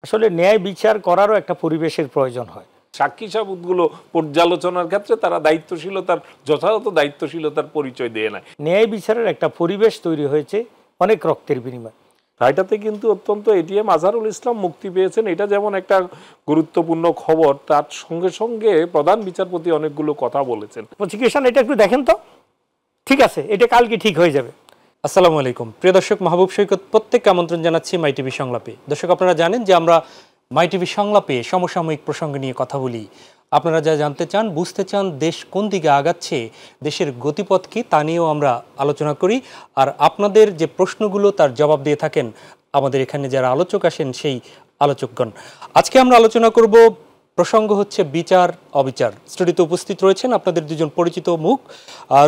আসলে ন্যায় বিচার করারও একটা পরিবেশের প্রয়োজন হয়। সাক্ষী সাবুতগুলো পর্যালোচনার ক্ষেত্রে তারা দায়িত্বশীলতার যথাযথ দায়িত্বশীলতার পরিচয় দেয় না। ন্যায় বিচারের একটা পরিবেশ তৈরি হয়েছে অনেক রক্তের বিনিময়ে। রায়টাতে কিন্তু অত্যন্ত এটিএম আজহারুল ইসলাম মুক্তি পেয়েছেন, এটা যেমন একটা গুরুত্বপূর্ণ খবর, তার সঙ্গে সঙ্গে প্রধান বিচারপতি অনেকগুলো কথা বলেছেন। প্রসিকিউশন এটা একটু দেখেন তো, ঠিক আছে, এটা কালকে ঠিক হয়ে যাবে। আসসালামু আলাইকুম প্রিয় দর্শক, মাহবুব সৈকত প্রত্যেককে আমন্ত্রণ জানাচ্ছি মাই টিভি সংলাপে। দর্শক, আপনারা জানেন যে আমরা মাই টিভি সংলাপে সমসাময়িক প্রসঙ্গ নিয়ে কথা বলি। আপনারা যা জানতে চান, বুঝতে চান, দেশ কোন দিকে আগাচ্ছে, দেশের গতিপথ কী, তা নিয়েও আমরা আলোচনা করি। আর আপনাদের যে প্রশ্নগুলো তার জবাব দিয়ে থাকেন আমাদের এখানে যারা আলোচক আসেন সেই আলোচকগণ। আজকে আমরা আলোচনা করব, প্রসঙ্গ হচ্ছে বিচার অবিচার। স্টুডিওতে উপস্থিত রয়েছেন আপনাদের দুজন পরিচিত মুখ।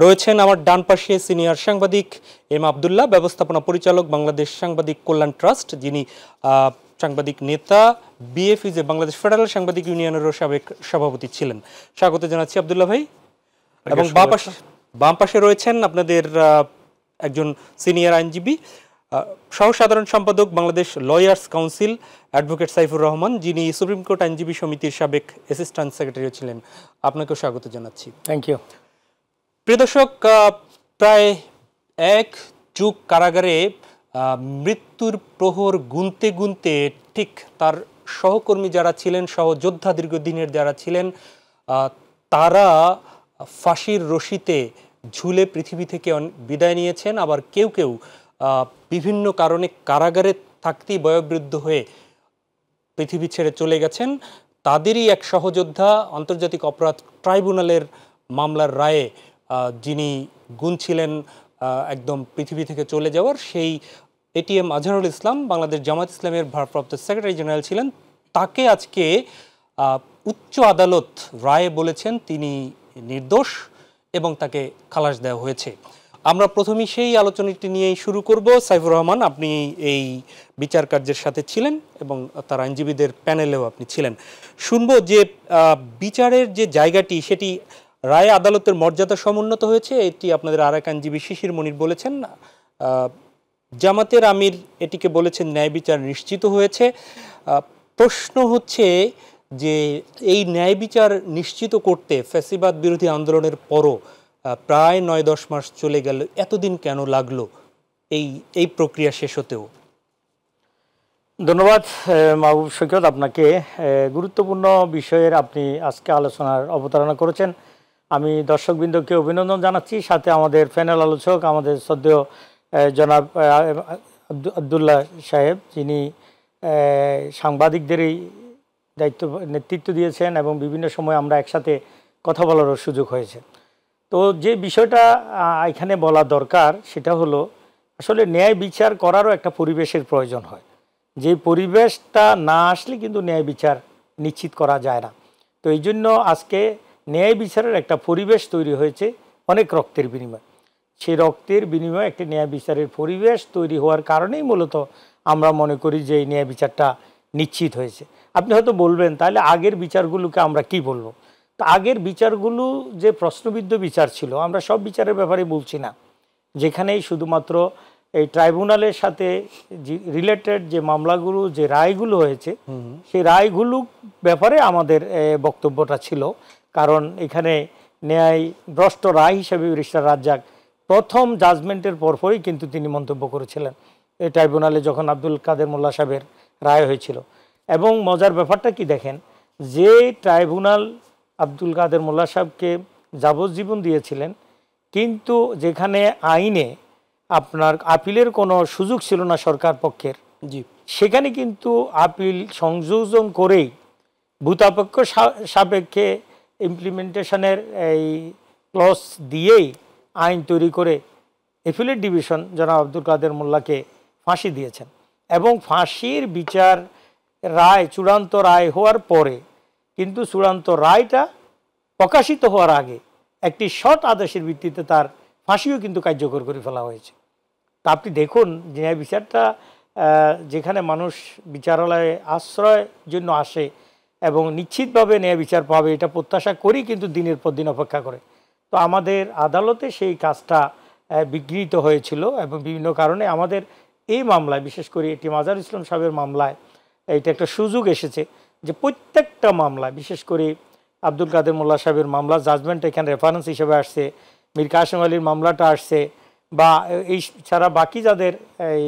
রয়েছেন আমার ডান পাশে সিনিয়র সাংবাদিক এম আবদুল্লাহ, ব্যবস্থাপনা পরিচালক বাংলাদেশ সাংবাদিক কল্যাণ ট্রাস্ট, যিনি সাংবাদিক নেতা, বিএফইজে বাংলাদেশ ফেডারেল সাংবাদিক ইউনিয়নেরও সাবেক সভাপতি ছিলেন। স্বাগত জানাচ্ছি আবদুল্লাহ ভাই। এবং বাম পাশে রয়েছেন আপনাদের একজন সিনিয়র আইনজীবী, সহ সাধারণ সম্পাদক Bangladesh lawyers council advocate Saifur Rahman, যিনি সুপ্রিম কোর্ট আইনজীবী সমিতির সাবেক অ্যাসিস্ট্যান্ট সেক্রেটারিও ছিলেন। আপনাকেও স্বাগত জানাচ্ছি। Thank you. প্রিয় দর্শক, প্রায় এক যুগ কারাগারে মৃত্যুর প্রহর গুনতে গুনতে ঠিক তার সহকর্মী যারা ছিলেন, সহযোদ্ধা দীর্ঘদিনের যারা ছিলেন, তারা ফাঁসির রশিতে ঝুলে পৃথিবী থেকে বিদায় নিয়েছেন। আবার কেউ কেউ বিভিন্ন কারণে কারাগারে থাকতেই বয়োবৃদ্ধ হয়ে পৃথিবী ছেড়ে চলে গেছেন। তাদেরই এক সহযোদ্ধা আন্তর্জাতিক অপরাধ ট্রাইব্যুনালের মামলার রায়ে যিনি গুনছিলেন একদম পৃথিবী থেকে চলে যাওয়ার, সেই এটিএম আজহারুল ইসলাম বাংলাদেশ জামায়াত ইসলামের ভারপ্রাপ্ত সেক্রেটারি জেনারেল ছিলেন। তাকে আজকে উচ্চ আদালত রায়ে বলেছেন তিনি নির্দোষ এবং তাকে খালাস দেওয়া হয়েছে। আমরা প্রথমেই সেই আলোচনাটি নিয়েই শুরু করব। সাইফুর রহমান, আপনি এই বিচার কার্যের সাথে ছিলেন এবং তার আইনজীবীদের প্যানেলেও আপনি ছিলেন। শুনবো যে বিচারের যে জায়গাটি, সেটি রায়ে আদালতের মর্যাদা সমুন্নত হয়েছে, এটি আপনাদের আর এক আইনজীবী শিশির মনির বলেছেন। জামাতের আমির এটিকে বলেছেন ন্যায় বিচার নিশ্চিত হয়েছে। প্রশ্ন হচ্ছে যে এই ন্যায় বিচার নিশ্চিত করতে ফ্যাসিবাদ বিরোধী আন্দোলনের পরও প্রায় 9-10 মাস চলে গেল, এতদিন কেন লাগলো এই প্রক্রিয়া শেষ হতেও? ধন্যবাদ মাহবুব সৈকত, আপনাকে গুরুত্বপূর্ণ বিষয়ের আপনি আজকে আলোচনার অবতারণা করেছেন। আমি দর্শকবৃন্দকে অভিনন্দন জানাচ্ছি, সাথে আমাদের প্যানেল আলোচক আমাদের শ্রদ্ধেয় জনাব আবদুল্লাহ সাহেব, যিনি সাংবাদিকদেরই নেতৃত্ব দিয়েছেন এবং বিভিন্ন সময় আমরা একসাথে কথা বলারও সুযোগ হয়েছে। তো যে বিষয়টা এখানে বলা দরকার সেটা হলো, আসলে ন্যায় বিচার করারও একটা পরিবেশের প্রয়োজন হয়। যে পরিবেশটা না আসলে কিন্তু ন্যায় বিচার নিশ্চিত করা যায় না। তো এই জন্য আজকে ন্যায় বিচারের একটা পরিবেশ তৈরি হয়েছে অনেক রক্তের বিনিময়ে। সেই রক্তের বিনিময়ে একটি ন্যায় বিচারের পরিবেশ তৈরি হওয়ার কারণেই মূলত আমরা মনে করি যে এই ন্যায় বিচারটা নিশ্চিত হয়েছে। আপনি হয়তো বলবেন, তাহলে আগের বিচারগুলোকে আমরা কি বলবো? তো আগের বিচারগুলো যে প্রশ্নবিদ্ধ বিচার ছিল, আমরা সব বিচারের ব্যাপারে বলছি না, যেখানেই শুধুমাত্র এই ট্রাইব্যুনালের সাথে রিলেটেড যে মামলাগুলো, যে রায়গুলো হয়েছে, সেই রায়গুলো ব্যাপারে আমাদের বক্তব্যটা ছিল। কারণ এখানে ন্যায় ভ্রষ্ট রায় হিসেবে ব্যারিস্টার রাজ্জাক প্রথম জাজমেন্টের পরপরই কিন্তু তিনি মন্তব্য করেছিলেন এই ট্রাইব্যুনালে, যখন আব্দুল কাদের মোল্লা সাহেবের রায় হয়েছিল। এবং মজার ব্যাপারটা কি দেখেন, যে ট্রাইব্যুনাল আব্দুল কাদের মোল্লা সাহেবকে যাবজ্জীবন দিয়েছিলেন, কিন্তু যেখানে আইনে আপনার আপিলের কোনো সুযোগ ছিল না সরকার পক্ষের, সেখানে কিন্তু আপিল সংযোজন করেই ভূতাপেক্ষ সাপেক্ষে ইমপ্লিমেন্টেশনের এই ক্লজ দিয়েই আইন তৈরি করে এপিলেট ডিভিশন জনাব আব্দুল কাদের মোল্লাকে ফাঁসি দিয়েছেন। এবং ফাঁসির বিচার রায়, চূড়ান্ত রায় হওয়ার পরে কিন্তু চূড়ান্ত রায়টা প্রকাশিত হওয়ার আগে একটি শর্ট আদেশের ভিত্তিতে তার ফাঁসিও কিন্তু কার্যকর করে ফেলা হয়েছে। তা আপনি দেখুন, ন্যায় বিচারটা যেখানে মানুষ বিচারালয়ে আশ্রয়ের জন্য আসে এবং নিশ্চিতভাবে ন্যায় বিচার পাবে এটা প্রত্যাশা করি, কিন্তু দিনের পর দিন অপেক্ষা করে। তো আমাদের আদালতে সেই কাজটা বিঘ্নিত হয়েছিল এবং বিভিন্ন কারণে আমাদের এই মামলায়, বিশেষ করে এটি আজহারুল ইসলাম সাহেবের মামলায় এইটা একটা সুযোগ এসেছে যে প্রত্যেকটা মামলা, বিশেষ করে আব্দুল কাদের মোল্লা সাহেবের মামলা জাজমেন্ট এখানে রেফারেন্স হিসেবে আসছে, মীর কাসেম আলীর মামলাটা আসছে, বা এই ছাড়া বাকি যাদের এই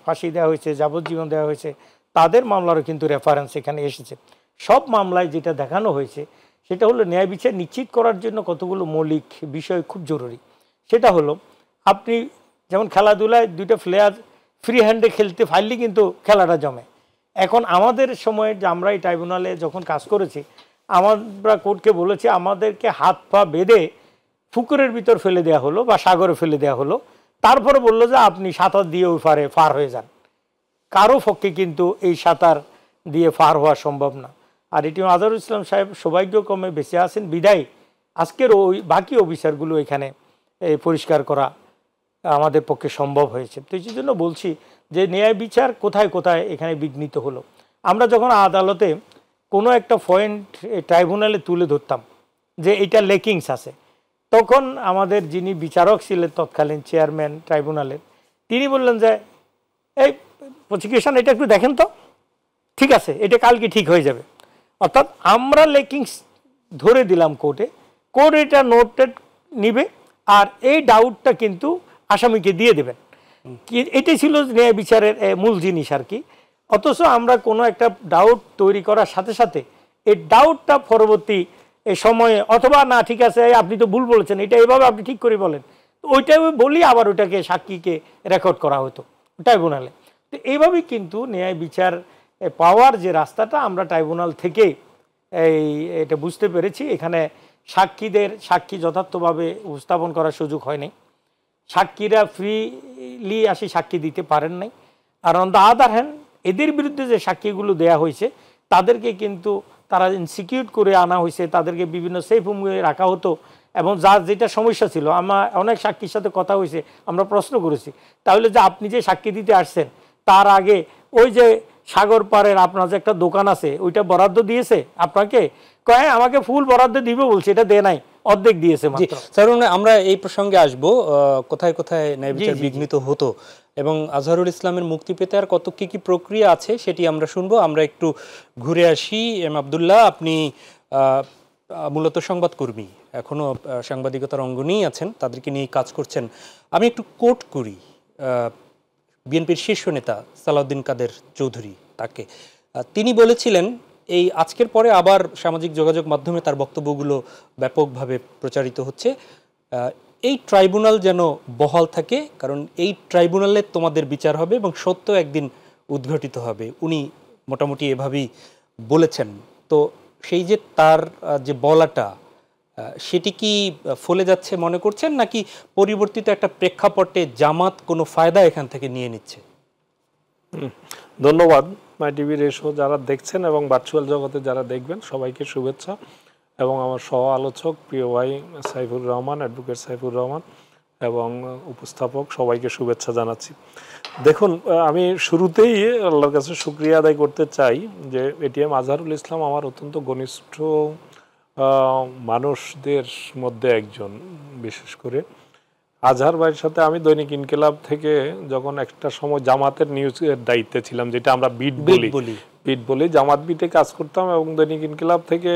ফাঁসি দেওয়া হয়েছে, যাবজ্জীবন দেওয়া হয়েছে, তাদের মামলারও কিন্তু রেফারেন্স এখানে এসেছে। সব মামলায় যেটা দেখানো হয়েছে সেটা হলো ন্যায় বিচার নিশ্চিত করার জন্য কতগুলো মৌলিক বিষয় খুব জরুরি। সেটা হলো আপনি যেমন খেলাধুলায় দুইটা প্লেয়ার ফ্রি হ্যান্ডে খেলতে পারলে কিন্তু খেলাটা জমে। এখন আমাদের সময়ে যে আমরা এই ট্রাইব্যুনালে যখন কাজ করেছি, আমরা কোর্টকে বলেছি আমাদেরকে হাত পা বেঁধে পুকুরের ভিতর ফেলে দেওয়া হলো বা সাগরে ফেলে দেওয়া হলো, তারপরে বললো যে আপনি সাঁতার দিয়ে ওই পারে পার হয়ে যান। কারো পক্ষে কিন্তু এই সাঁতার দিয়ে পার হওয়া সম্ভব না। আর এটি আজহারুল ইসলাম সাহেব সৌভাগ্যক্রমে বেঁচে আছেন বিদায় আজকের ওই বাকি অফিসারগুলো এখানে পরিষ্কার করা আমাদের পক্ষে সম্ভব হয়েছে। তো এই জন্য বলছি যে ন্যায় বিচার কোথায় কোথায় এখানে বিঘ্নিত হলো। আমরা যখন আদালতে কোনো একটা পয়েন্ট ট্রাইব্যুনালে তুলে ধরতাম যে এটা লেকিংস আছে, তখন আমাদের যিনি বিচারক ছিলেন তৎকালীন চেয়ারম্যান ট্রাইব্যুনালের, তিনি বললেন যে এই প্রসিকিউশন এটা একটু দেখেন তো, ঠিক আছে এটা কালকে ঠিক হয়ে যাবে। অর্থাৎ আমরা লেকিংস ধরে দিলাম কোর্টে, কোর্ট এটা নোটেড নিবে আর এই ডাউটটা কিন্তু আসামিকে দিয়ে দেবেন। এটাই ছিল ন্যায় বিচারের মূল জিনিস আর কি। অথচ আমরা কোনো একটা ডাউট তৈরি করার সাথে সাথে এই ডাউটটা পরবর্তী এই সময়ে অথবা না ঠিক আছে আপনি তো ভুল বলেছেন, এটা এভাবে আপনি ঠিক করে বলেন, তো ওইটাই বলি আবার ওইটাকে সাক্ষীকে রেকর্ড করা হতো ট্রাইব্যুনালে। তো এইভাবেই কিন্তু ন্যায় বিচার পাওয়ার যে রাস্তাটা আমরা ট্রাইব্যুনাল থেকে এটা বুঝতে পেরেছি। এখানে সাক্ষী যথার্থভাবে উপস্থাপন করার সুযোগ হয়নি, সাক্ষীরা ফ্রিলি আসি সাক্ষী দিতে পারেন নাই। আর অন দ্য আদার হ্যান্ড এদের বিরুদ্ধে যে সাক্ষীগুলো দেয়া হয়েছে তাদেরকে কিন্তু তারা ইনসিকিউর করে আনা হয়েছে, তাদেরকে বিভিন্ন সেফ রুমে রাখা হতো। এবং যার যেটা সমস্যা ছিল, আমার অনেক সাক্ষীর সাথে কথা হয়েছে, আমরা প্রশ্ন করেছি তাহলে যে আপনি যে সাক্ষী দিতে আসছেন তার আগে ওই যে সাগর পাড়ের আপনার যে একটা দোকান আছে ওইটা বরাদ্দ দিয়েছে আপনাকে? কয় আমাকে ফুল বরাদ্দ দিবে বলছে, এটা দেয় নাই, অর্ধেক দিয়েছে মাত্র। স্যার আমরা এই প্রসঙ্গে আসব কোথায় কোথায় ন্যায় বিচার বিঘ্নিত হতো এবং আজহারুল ইসলামের মুক্তি পেতে আর কত কি প্রক্রিয়া আছে সেটি আমরা শুনবো। আমরা একটু ঘুরে আসি। আব্দুল্লাহ, আপনি মূলত সংবাদকর্মী, এখনো সাংবাদিকতার অঙ্গনেই আছেন, তাদেরকে নিয়ে কাজ করছেন। আমি একটু কোট করি বিএনপির শীর্ষ নেতা সালাউদ্দিন কাদের চৌধুরী, তাকে তিনি বলেছিলেন, এই আজকের পরে আবার সামাজিক যোগাযোগ মাধ্যমে তার বক্তব্যগুলো ব্যাপকভাবে প্রচারিত হচ্ছে, এই ট্রাইব্যুনাল যেন বহাল থাকে, কারণ এই ট্রাইব্যুনালে তোমাদের বিচার হবে এবং সত্য একদিন উদ্ঘাটিত হবে। উনি মোটামুটি এভাবেই বলেছেন। তো সেই যে তার যে বলাটা, সেটি কি ফলে যাচ্ছে মনে করছেন, নাকি পরিবর্তিত একটা প্রেক্ষাপটে জামাত কোনো ফায়দা এখান থেকে নিয়ে নিচ্ছে? ধন্যবাদ। মাই টিভির এই শো যারা দেখছেন এবং ভার্চুয়াল জগতে যারা দেখবেন সবাইকে শুভেচ্ছা, এবং আমার সহ আলোচক প্রিয় ভাই সাইফুর রহমান, অ্যাডভোকেট সাইফুর রহমান এবং উপস্থাপক সবাইকে শুভেচ্ছা জানাচ্ছি। দেখুন, আমি শুরুতেই আল্লাহর কাছে শুকরিয়া আদায় করতে চাই যে এটিএম আজহারুল ইসলাম আমার অত্যন্ত ঘনিষ্ঠ মানুষদের মধ্যে একজন। বিশেষ করে আজহার ভাইয়ের সাথে আমি দৈনিক ইনকিলাব থেকে যখন একটা সময় জামাতের নিউজের দায়িত্বে ছিলাম, যেটা আমরা বিট বলি, জামাত বিটে কাজ করতাম এবং দৈনিক ইনকিলাব থেকে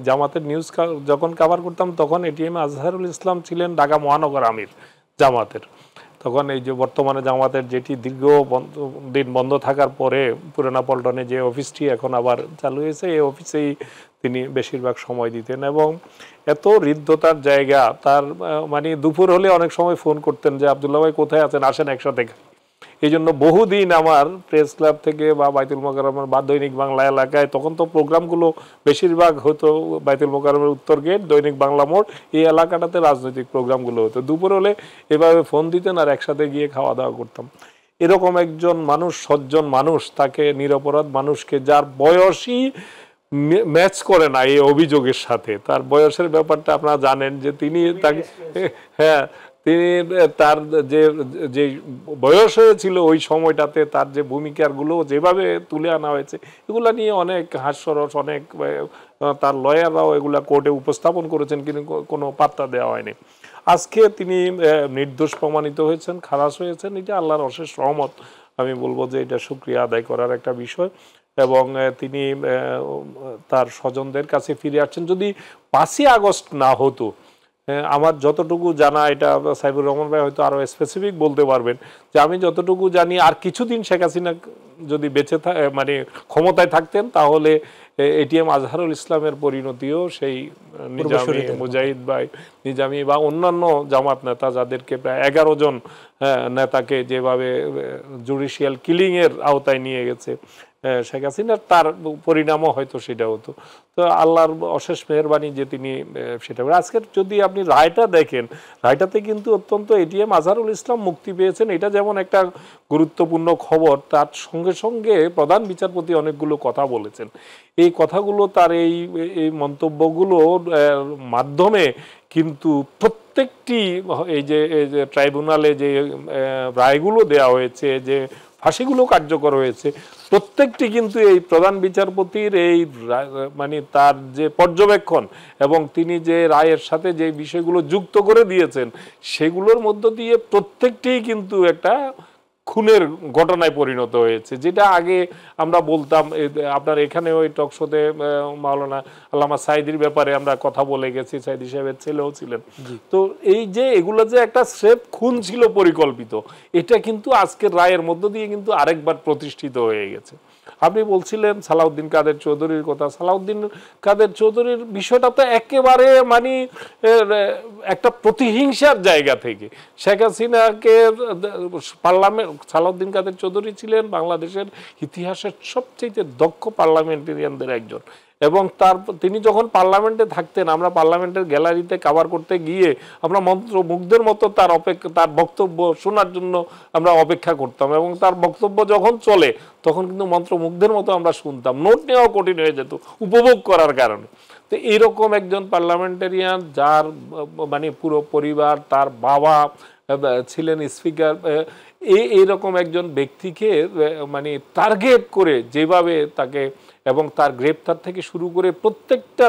জামাতের নিউজ যখন কভার করতাম তখন এটিএম আজহারুল ইসলাম ছিলেন ঢাকা মহানগর আমির জামাতের। তখন এই যে বর্তমানে জামাতের যেটি দীর্ঘ দিন বন্ধ থাকার পরে পুরানা পল্টনে যে অফিসটি এখন আবার চালু হয়েছে, এই অফিসেই তিনি বেশিরভাগ সময় দিতেন এবং এত হৃদ্যতার জায়গা তার, মানে দুপুর হলে অনেক সময় ফোন করতেন যে আব্দুল্লাহ ভাই কোথায় আছেন, আসেন একসাথে। এই জন্য বহুদিন আমার প্রেস ক্লাব থেকে বা বাইতুল মোকাররমের বা দৈনিক বাংলা এলাকায়, তখন তো প্রোগ্রামগুলো বেশিরভাগ হতো বাইতুল মোকাররমের উত্তর গেট, দৈনিক বাংলা মোড়, এই এলাকাটাতে রাজনৈতিক প্রোগ্রামগুলো হতো। দুপুর হলে এভাবে ফোন দিতেন আর একসাথে গিয়ে খাওয়া দাওয়া করতাম। এরকম একজন মানুষ, সজ্জন মানুষ, তাকে নিরপরাধ মানুষকে, যার বয়সই ম্যাচ করে না এই অভিযোগের সাথে, তার বয়সের ব্যাপারটা আপনারা জানেন যে তিনি তাকে, হ্যাঁ, তিনি তার যে বয়স হয়েছিল ওই সময়টাতে তার যে ভূমিকাগুলো যেভাবে তুলে আনা হয়েছে, এগুলা নিয়ে অনেক হাস্যরস, অনেক তার লয়াররাও এগুলা কোর্টে উপস্থাপন করেছেন, কিন্তু কোনো পাত্তা দেওয়া হয়নি। আজকে তিনি নির্দোষ প্রমাণিত হয়েছেন, খালাস হয়েছেন, এটা আল্লাহর অশেষ রহমত। আমি বলবো যে এটা শুকরিয়া আদায় করার একটা বিষয় এবং তিনি তার স্বজনদের কাছে ফিরে আসছেন। যদি 5ই আগস্ট না হতো, আমার যতটুকু জানা, এটা সাইবুর রহমান ভাই হয়তো আরো স্পেসিফিক বলতে পারবেন, যে আমি যতটুকু জানি আর কিছুদিন শেখ হাসিনা যদি বেঁচে মানে ক্ষমতায় থাকতেন, তাহলে এটিএম আজহারুল ইসলামের পরিণতিও সেই নিজামী, মুজাহিদ ভাই নিজামী বা অন্যান্য জামাত নেতা, যাদেরকে প্রায় 11 জন নেতাকে যেভাবে জুডিশিয়াল কিলিং এর আওতায় নিয়ে গেছে শেখ হাসিনা, তার পরিণামও হয়তো সেটা হতো। তো আল্লাহর অশেষ মেহেরবানি যে তিনি সেটা। আজকের যদি আপনি রায়টা দেখেন, রায়টাতে কিন্তু অত্যন্ত এটিএম আজহারুল ইসলাম মুক্তি পেয়েছেন, এটা যেমন একটা গুরুত্বপূর্ণ খবর, তার সঙ্গে সঙ্গে প্রধান বিচারপতি অনেকগুলো কথা বলেছেন। এই কথাগুলো, তার এই মন্তব্যগুলোর মাধ্যমে কিন্তু প্রত্যেকটি এই যে ট্রাইব্যুনালে যে রায়গুলো দেয়া হয়েছে, যে ফাঁসিগুলো কার্যকর হয়েছে, প্রত্যেকটি কিন্তু এই প্রধান বিচারপতির এই মানে তার যে পর্যবেক্ষণ এবং তিনি যে রায়ের সাথে যে বিষয়গুলো যুক্ত করে দিয়েছেন, সেগুলোর মধ্য দিয়ে প্রত্যেকটি কিন্তু একটা খুনের ঘটনায় পরিণত হয়েছে। যেটা আগে আমরা বলতাম, আপনার এখানে ওই টক শোতে মাওলানা আল্লামা সাইদির ব্যাপারে আমরা কথা বলে গেছি, সাইদি সাহেবের ছেলেও ছিলেন। তো এই যে এগুলো যে একটা স্রেফ খুন ছিল পরিকল্পিত, এটা কিন্তু আজকের রায়ের মধ্য দিয়ে কিন্তু আরেকবার প্রতিষ্ঠিত হয়ে গেছে। আপনি বলছিলেন সালাউদ্দিন কাদের চৌধুরীর কথা। সালাউদ্দিন কাদের চৌধুরীর বিষয়টা তো একেবারে মানে একটা প্রতিহিংসার জায়গা থেকে শেখ হাসিনাকে পার্লামেন্ট, সালাউদ্দিন কাদের চৌধুরী ছিলেন বাংলাদেশের ইতিহাসের সবচেয়ে দক্ষ পার্লামেন্টেরিয়ানদের একজন, এবং তিনি যখন পার্লামেন্টে থাকতেন, আমরা পার্লামেন্টের গ্যালারিতে কভার করতে গিয়ে আমরা মন্ত্রমুগ্ধের মতো তার বক্তব্য শোনার জন্য আমরা অপেক্ষা করতাম, এবং তার বক্তব্য যখন চলে তখন কিন্তু মন্ত্রমুগ্ধের মতো আমরা শুনতাম, নোট নেওয়াও কঠিন হয়ে যেত উপভোগ করার কারণে। তো এইরকম একজন পার্লামেন্টেরিয়ান, যার মানে পুরো পরিবার, তার বাবা ছিলেন স্পিকার, এইরকম একজন ব্যক্তিকে মানে টার্গেট করে যেভাবে তাকে, এবং তার গ্রেপ্তার থেকে শুরু করে প্রত্যেকটা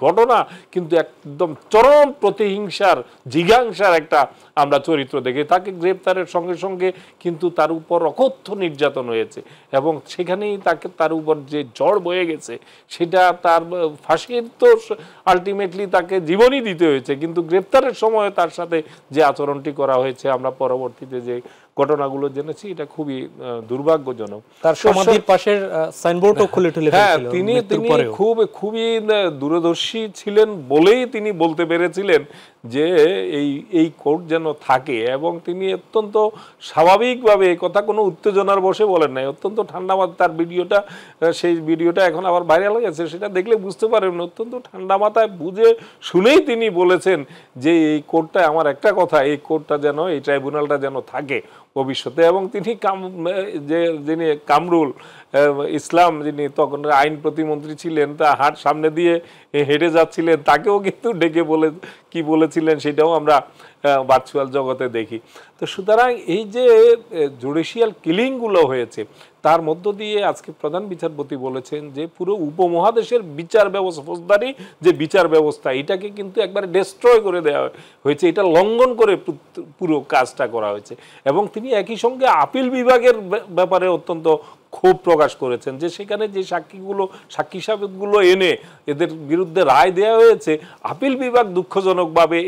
ঘটনা কিন্তু একদম চরম প্রতিহিংসার, জিঘাংসার একটা আমরা চরিত্র দেখি। তাকে গ্রেপ্তারের সঙ্গে সঙ্গে কিন্তু তার উপর অকথ্য নির্যাতন হয়েছে, এবং সেখানেই তার উপর যে ঝড় বয়ে গেছে, সেটা তার ফাঁসির তো আলটিমেটলি তাকে জীবনই দিতে হয়েছে, কিন্তু গ্রেপ্তারের সময় তার সাথে যে আচরণটি করা হয়েছে, আমরা পরবর্তীতে যে ঘটনাগুলো জেনেছি, এটা খুবই দুর্ভাগ্যজনক। তার সমাধির পাশের সাইনবোর্ডও খুলে ঠেলে ফেলেছিল। তিনি খুবই দূরদর্শী ছিলেন বলেই তিনি বলতে পেরেছিলেন যে এই কোর্ট যেন থাকে, এবং তিনি অত্যন্ত স্বাভাবিকভাবে, এই কথা কোনো উত্তেজনার বসে বলেন নাই, অত্যন্ত ঠান্ডা মাথায় তার ভিডিওটা, সেই ভিডিওটা এখন আবার ভাইরাল হয়ে গেছে, সেটা দেখলে বুঝতে পারেন অত্যন্ত ঠান্ডা মাথায় বুঝে শুনেই তিনি বলেছেন যে এই কোর্টটা, আমার একটা কথা, এই কোর্টটা যেন, এই ট্রাইব্যুনালটা যেন থাকে ভবিষ্যতে। এবং তিনি যিনি কামরুল ইসলাম, যিনি তখন আইন প্রতিমন্ত্রী ছিলেন, তা সামনে দিয়ে হেঁটে যাচ্ছিলেন, তাকেও কিন্তু ডেকে কি বলেছিলেন সেটাও আমরা ভার্চুয়াল জগতে দেখি। তো সুতরাং এই যে জুডিশিয়াল কিলিংগুলো হয়েছে, তার মধ্য দিয়ে আজকে প্রধান বিচারপতি বলেছেন যে পুরো উপমহাদেশের বিচার ব্যবস্থা, ফৌজদারি যে বিচার ব্যবস্থা, এটাকে কিন্তু একবারে ডেস্ট্রয় করে দেওয়া হয়েছে, এটা লঙ্ঘন করে পুরো কাজটা করা হয়েছে। এবং তিনি একই সঙ্গে আপিল বিভাগের ব্যাপারে অত্যন্ত ক্ষোভ প্রকাশ করেছেন, যে সেখানে যে সাক্ষী সাবেদগুলো এনে এদের বিরুদ্ধে রায় দেওয়া হয়েছে, আপিল বিভাগ দুঃখজনকভাবে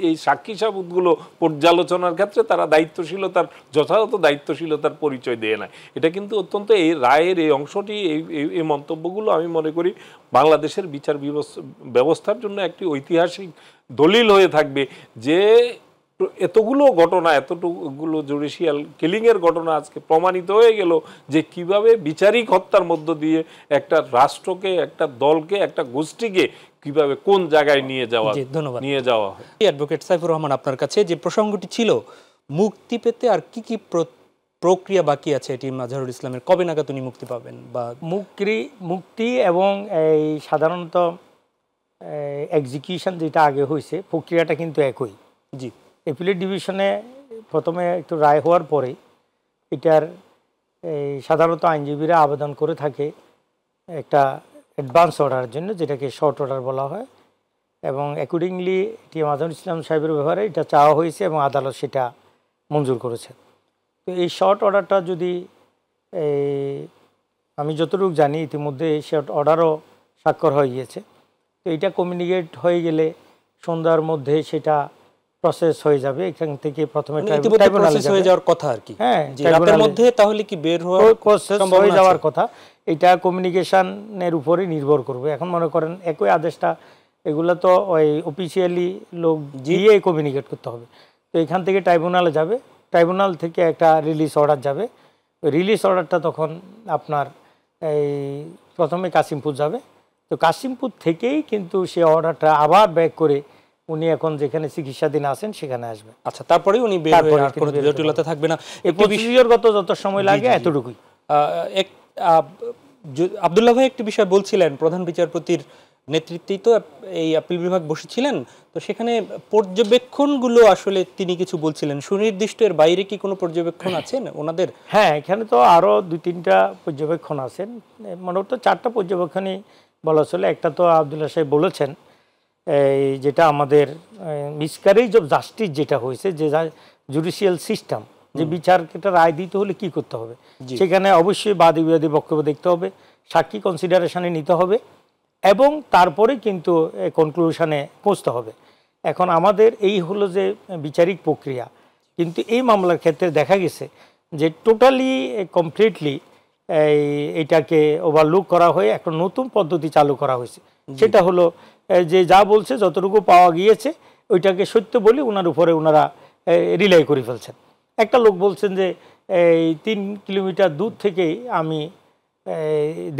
এই সাক্ষী সাবেদগুলো পর্যালোচনার ক্ষেত্রে তারা দায়িত্বশীলতার, যথাযথ দায়িত্বশীলতার পরিচয় দেয় না। এটা কিন্তু অত্যন্ত, এই রায়ের এই অংশটি, এই মন্তব্যগুলো আমি মনে করি বাংলাদেশের বিচার ব্যবস্থার জন্য একটি ঐতিহাসিক দলিল হয়ে থাকবে, যে এতগুলো ঘটনা, এতটুকুগুলো জুডিশিয়াল কিলিংয়ের ঘটনা আজকে প্রমাণিত হয়ে গেল যে কিভাবে বিচারিক হত্যার মধ্য দিয়ে একটা রাষ্ট্রকে, একটা দলকে, একটা গোষ্ঠীকে কিভাবে কোন জায়গায় নিয়ে যাওয়া হয়। অ্যাডভোকেট সাইফুর রহমান, আপনার কাছে যে প্রসঙ্গটি ছিল, মুক্তি পেতে আর কি কি প্রক্রিয়া বাকি আছে এটিএম আজহারুল ইসলামের, কবে নাগাদ উনি মুক্তি পাবেন? বা মুক্তি এবং এই সাধারণত এক্সিকিউশন যেটা আগে হয়েছে, প্রক্রিয়াটা কিন্তু একই। জি, অ্যাপিলেট ডিভিশনে প্রথমে একটু রায় হওয়ার পরে এটার সাধারণত আইনজীবীরা আবেদন করে থাকে একটা অ্যাডভান্স অর্ডারের জন্য, যেটাকে শর্ট অর্ডার বলা হয়, এবং অ্যাকর্ডিংলি এটিএম আজহারুল ইসলাম সাহেবের ব্যাপারে এটা চাওয়া হয়েছে এবং আদালত সেটা মঞ্জুর করেছে। তো এই শর্ট অর্ডারটা যদি আমি যতটুকু জানি ইতিমধ্যে সে অর্ডারও স্বাক্ষর হয়ে গিয়েছে। তো এটা কমিউনিকেট হয়ে গেলে সন্ধ্যার মধ্যে সেটা প্রসেস হয়ে যাবে। এখান থেকে প্রথমে ট্রাইব্যুনালে হয়ে যাওয়ার কথা আর কি। হ্যাঁ, রাতের মধ্যে তাহলে কি বের হওয়ার প্রসেস হয়ে যাওয়ার কথা। এটা কমিউনিকেশনের উপরে নির্ভর করবে। এখন মনে করেন একই আদেশটা, এগুলো তো ওই অফিসিয়ালি লোক গিয়ে কমিউনিকেট করতে হবে। তো এখান থেকে ট্রাইব্যুনালে যাবে, ট্রাইব্যুনাল থেকে একটা রিলিজ অর্ডার যাবে। রিলিজ অর্ডারটা তখন আপনার এই প্রথমে কাশিমপুর যাবে। তো কাশিমপুর থেকেই কিন্তু সে অর্ডারটা আবার ব্যাক করে উনি এখন যেখানে চিকিৎসাধীন আছেন সেখানে আসবে। আচ্ছা, তারপরে উনি বের হয়ে আর কোনো জটিলতা থাকবে না। প্রসিডিওরগত যত সময় লাগে এতটুকুই। আব্দুল্লাহ ভাই একটি বিষয় বলছিলেন, প্রধান বিচারপতির নেতৃত্বেই তো এই আপিল বিভাগ বসেছিলেন, তো সেখানে পর্যবেক্ষণগুলো আসলে তিনি কিছু বলছিলেন, সুনির্দিষ্ট এর বাইরে কি কোনো পর্যবেক্ষণ আছেন ওনাদের? হ্যাঁ, এখানে তো আরও 2-3টা পর্যবেক্ষণ আছেন, মূলত 4টা পর্যবেক্ষণই বলা চলে। একটা তো আব্দুল্লাহ সাহেব বলেছেন এই যেটা আমাদের মিসক্যারেজ অফ জাস্টিস যেটা হয়েছে, যে জুডিশিয়াল সিস্টেম, যে বিচারটা রায় দিতে হলে কি করতে হবে, সেখানে অবশ্যই বাদী বিবাদী বক্তব্য দেখতে হবে, সাক্ষী কনসিডারেশনে নিতে হবে এবং তারপরে কিন্তু কনক্লুশনে পৌঁছতে হবে। এখন আমাদের এই হলো যে বিচারিক প্রক্রিয়া, কিন্তু এই মামলার ক্ষেত্রে দেখা গেছে যে টোটালি কমপ্লিটলি এটাকে ওভারলুক করা হয়ে একটা নতুন পদ্ধতি চালু করা হয়েছে। সেটা হলো যে যা বলছে যতটুকু পাওয়া গিয়েছে ওইটাকে সত্য বলে ওনার উপরে ওনারা রিলাই করে ফেলছেন। একটা লোক বলছেন যে এই 3 কিলোমিটার দূর থেকেই আমি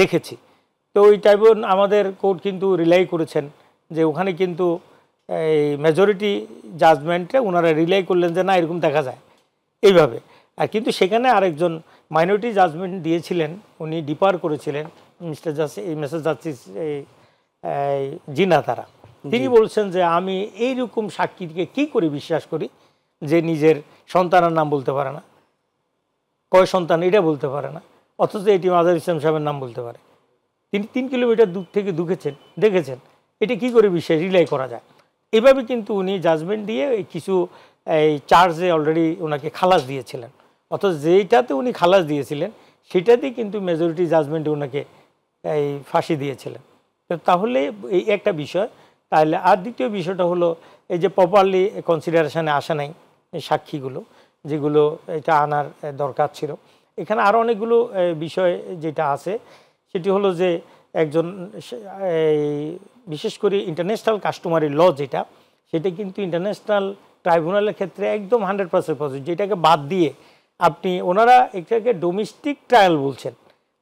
দেখেছি। তো ওই টাইপের আমাদের কোর্ট কিন্তু রিলাই করেছেন যে ওখানে কিন্তু এই মেজরিটি জাজমেন্টে ওনারা রিলাই করলেন যে না এরকম দেখা যায় এইভাবে। আর কিন্তু সেখানে আরেকজন মাইনরিটি জাজমেন্ট দিয়েছিলেন, উনি ডিপার করেছিলেন মিস্টার জাস্টিস জিনা তারা। তিনি বলছেন যে আমি এইরকম সাক্ষীকে কি করে বিশ্বাস করি যে নিজের সন্তানের নাম বলতে পারে না, কয় সন্তান এটা বলতে পারে না, অথচ এটি আজহার ইসলাম সাহেবের নাম বলতে পারে। তিনি 3 কিলোমিটার দূর থেকে দেখেছেন, এটা কি করে বিশ্বাস রিলাই করা যায়? এভাবে কিন্তু উনি জাজমেন্ট দিয়ে কিছু এই চার্জে অলরেডি ওনাকে খালাস দিয়েছিলেন, অথচ যেইটাতে উনি খালাস দিয়েছিলেন সেটাতেই কিন্তু মেজরিটি জাজমেন্টে ওনাকে এই ফাঁসি দিয়েছিলেন। তাহলে এই একটা বিষয়। তাহলে আর দ্বিতীয় বিষয়টা হলো এই যে প্রপারলি কনসিডারেশনে আসা নাই সাক্ষীগুলো, যেগুলো এটা আনার দরকার ছিল। এখানে আরও অনেকগুলো বিষয় যেটা আছে সেটি হলো যে একজন বিশেষ করে ইন্টারন্যাশনাল কাস্টমারি ল যেটা, সেটা কিন্তু ইন্টারন্যাশনাল ট্রাইব্যুনালের ক্ষেত্রে একদম 100% পজিটিভ, যেটাকে বাদ দিয়ে আপনি ওনারা এটাকে ডোমেস্টিক ট্রায়াল বলছেন,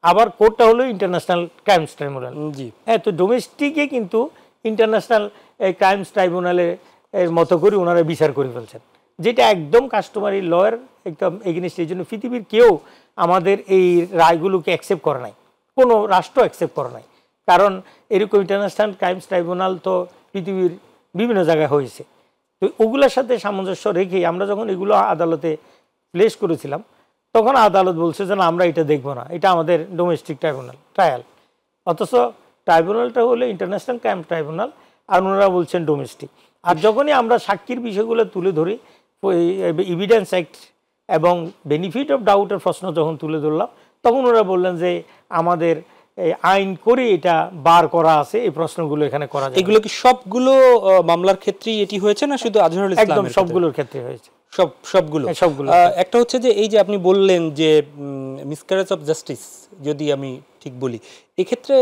আবার কোর্টটা হলো ইন্টারন্যাশনাল ক্রাইমস ট্রাইব্যুনাল। জি হ্যাঁ, তো ডোমেস্টিকে কিন্তু ইন্টারন্যাশনাল ক্রাইমস ট্রাইব্যুনালের মতো করে ওনারা বিচার করে ফেলছেন, যেটা একদম কাস্টমারি লয়ের একদম এগেনিস্ট। এই জন্য পৃথিবীর কেউ আমাদের এই রায়গুলোকে অ্যাকসেপ্ট করে নাই, কোনো রাষ্ট্র অ্যাকসেপ্ট করে নাই। কারণ এরকম ইন্টারন্যাশনাল ক্রাইমস ট্রাইব্যুনাল তো পৃথিবীর বিভিন্ন জায়গায় হয়েছে। তো ওগুলোর সাথে সামঞ্জস্য রেখে আমরা যখন এগুলো আদালতে প্লেস করেছিলাম তখন আদালত বলছে যে না আমরা এটা দেখবো না, এটা আমাদের ডোমেস্টিক ট্রায়াল, অথচ ট্রাইব্যুনালটা হলো ইন্টারন্যাশনাল ক্রাইম ট্রাইব্যুনাল আর ওনারা বলছেন ডোমেস্টিক। আর যখনই আমরা সাক্ষীর বিষয়গুলো তুলে ধরি, এভিডেন্স অ্যাক্ট এবং বেনিফিট অফ ডাউটের প্রশ্ন যখন তুলে ধরলাম তখন ওরা বললেন যে আমাদের আইন করে এটা বার করা আছে, এই প্রশ্নগুলো এখানে করা যায়। এগুলো কি সবগুলো মামলার ক্ষেত্রেই এটি হয়েছে না শুধু আজহারুল ইসলামের? একদম সবগুলোর ক্ষেত্রে হয়েছে, সবগুলো। একটা হচ্ছে যে এই যে আপনি বললেন যে মিসক্যারেজ অফ জাস্টিস, যদি আমি ঠিক বলি, এক্ষেত্রে